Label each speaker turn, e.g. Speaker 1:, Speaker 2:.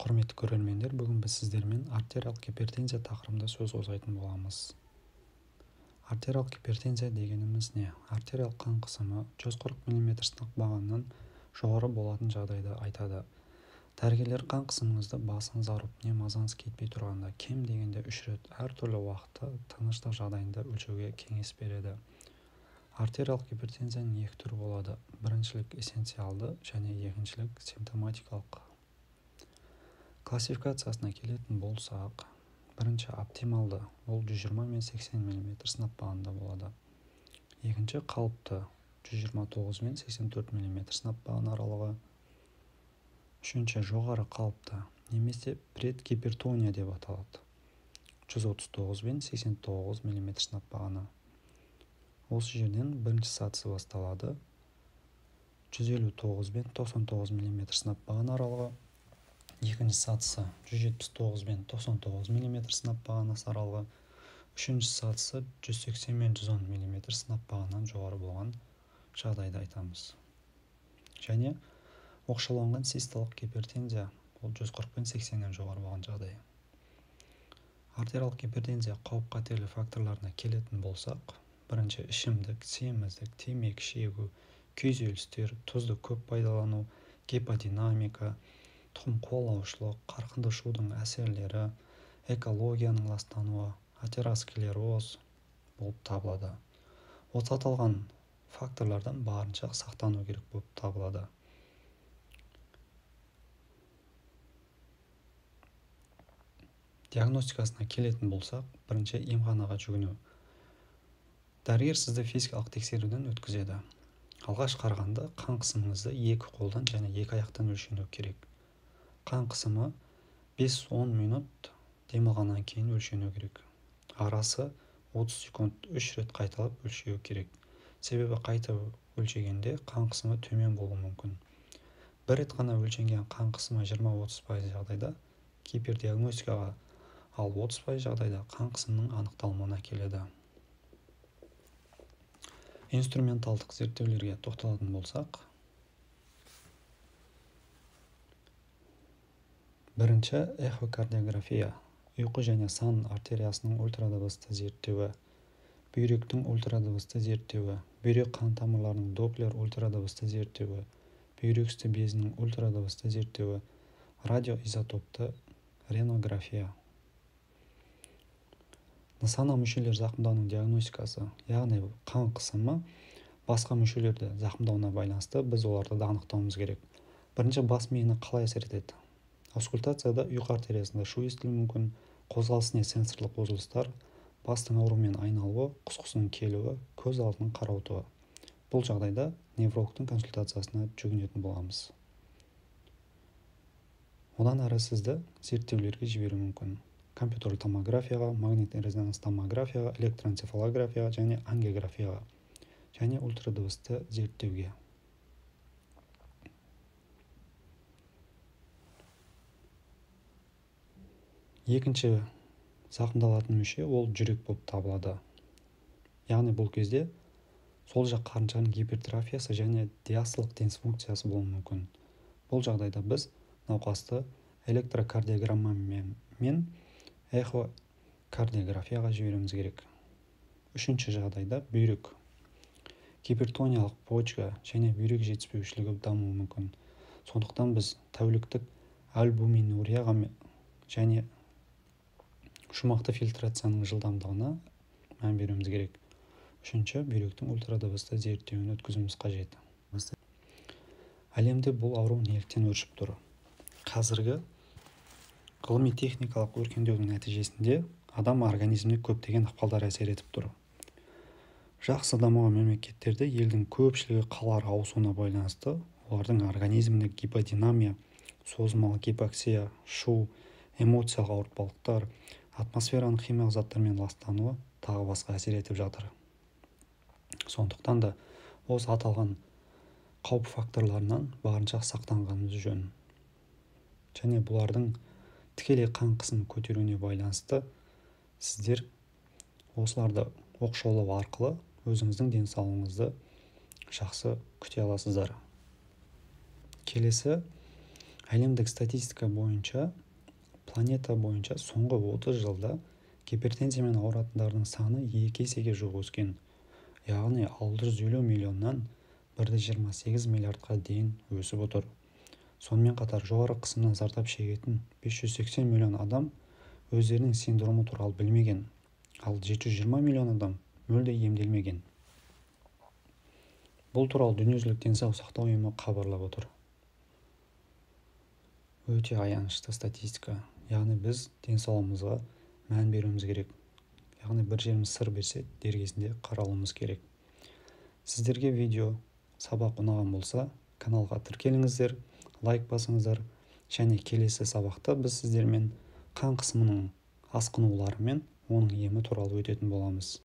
Speaker 1: Құрметті көрермендер, бүгін біз сіздермен артериялық гипертензия тақырыбында сөз қозғайтын боламыз. Артериялық гипертензия дегеніміз не? Артериялық қан қысымы 140 мм сынық бағанынан жоғары болатын жағдайды айтады. Дәрігерлер қан қысымыңызды басыңыз ауырып не мазаңыз кетпей тұрғанда кем дегенде 3 рет әртүрлі уақытта тыныштық жағдайында өлшеуге кеңес береді. Артериялық гипертензияның екі түрі болады. Біріншілік эссенциалды және екіншілік симптоматикалық. Классификациясына келетін болсақ, бірінші оптималды, ол 120 мен 80 мм сынып бағанында болады. Екінші қалыпты, 129 мен 84 мм сынып баған аралығы. Үшінші жоғары қалыпты, немесе предгипертония деп аталады. 139 мен 89 мм сынып бағаны. Осы жерден бірінші сатысы басталады. 159 мен 99 мм сынып баған аралығы. Екінші сатысы 179 мен 99 мм сынып бағанасы аралығы. Үшінші сатысы 180 мен 110 мм сынып бағанынан жоғары болған жағдайды айтамыз. Және оқшауланған систолық гипертензия, ол 140 пен 80-нен жоғары болған жағдай. Артериялық гипертензия қауіп-қатерлі факторларына келетін болсақ, бірінші ішімдік, семіздік, темекі шегу, күйзелістер, тұзды көп пайдалану, гиподинамика, тұқым қуалаушылық, қарқынды шудың әсерлері, экологияның ластануы, атеросклероз болып табылады. Осы аталған факторлардан барынша сақтану керек болып табылады. Диагностикасына келетін болсақ, бірінші емханаға жүгіну. Дәрігер сізді физикалық тексеруден өткізеді. Алғаш қарағанда қан қысымыңызды екі қолдан және екі аяқтан өлшену керек. Қан қысымы 5-10 минут демалғаннан кейін өлшену керек. Арасы 30 секунд 3 рет қайталап өлшеу керек. Себебі қайта өлшегенде қан қысымы төмен болуы мүмкін. Бір рет қана өлшенген қан қысымы 20-30% жағдайда гипердиагностикаға, ал 30% жағдайда қан қысымының анықталуына келеді. Инструменталдық зерттеулерге тоқталатын болсақ, бірінші эхокардиография, ұйқы және сан артериясының ультрадыбысты зерттеуі, бүйректің ультрадыбысты зерттеуі, бүйрек қан тамырларының доплер ультрадыбысты зерттеуі, бүйрек үсті безінің ультрадыбысты зерттеуі, радиоизотопты рентгенография. Нысана мүшелер зақымдауының диагностикасы, яғни қан қысымы басқа мүшелерді зақымдауына байланысты біз оларды да анықтауымыз керек. Бірінші бас миына қалай әсер етеді? Аускультацияда ұйқы артериясында шу естілуі мүмкін, қозғалысына сенсорлық бұзылыстар, бастың аурумен айналуы, құс-құсының келуі, көз алдының қарауытуы. Бұл жағдайда неврологтың консультациясына жүгінетін боламыз. Одан әрі сізді зерттеулерге жіберуі мүмкін. Компьютерлік томографияға, магнитті резонанс томографияға, электроэнцефалографияға және ангиографияға және ультрадыбысты зерттеуге. Екінші зақымдалатын мүше ол жүрек болып табылады. Яғни бұл кезде сол жақ қарыншаның гипертрофиясы және диастолық дисфункциясы болуы мүмкін. Бұл жағдайда біз науқасты электрокардиограммамен эхокардиографияға жіберуіміз керек. Үшінші жағдайда бүйрек, гипертониялық почка және бүйрек жетіспеушілігі дамуы мүмкін. Сондықтан біз тәуліктік альбуминурияға және шумақты фильтрацияның жылдамдығына мән беруіміз керек. Үшінші, бүйректің ультрадыбысты зерттеуін өткізуіміз қажет. Әлемде бұл ауру неліктен өршіп тұр? Қазіргі ғылыми техникалық өркендеудің нәтижесінде адам организміне көптеген ықпалдар әсер етіп тұр. Жақсы дамыған мемлекеттерде елдің көпшілігі қалаларға ауысуына байланысты олардың организміне гиподинамия, созылмалы гипоксия, шу, эмоциялық ауыртпалықтар, атмосфераның химиялық заттармен ластануы тағы басқа әсер етіп жатыр. Сондықтан да осы аталған қауіп факторларынан барынша сақтанғанымыз жөн. Және бұлардың тікелей қан қысымын көтеруіне байланысты сіздер осыларды оқшаулау арқылы өзіңіздің денсаулығыңызды жақсы күте аласыздар. Келесі Әлемдік статистика бойынша планета бойынша соңғы 30 жылда гипертензиямен ауыратындардың саны 2 есеге жуық өскен, яғни 650 миллионнан 1,28 миллиардқа дейін өсіп отыр. Сонымен қатар жоғары қысымнан зардап шегетін 580 миллион адам өздерінің синдромы туралы білмеген, ал 720 миллион адам мүлде емделмеген. Бұл туралы дүниежүзілік денсаулық сақтау ұйымы хабарлап отыр. Өте аянышты статистика. Яғни біз денсаулығымызға мән беруіміз керек. Яғни бір жеріміз сыр берсе, дер кезінде қаралуымыз керек. Сіздерге видео сабақ ұнаған болса, каналға тіркеліңіздер, лайк басыңыздар, және келесі сабақта біз сіздермен қан қысымының асқынулары мен оның емі туралы өтетін боламыз.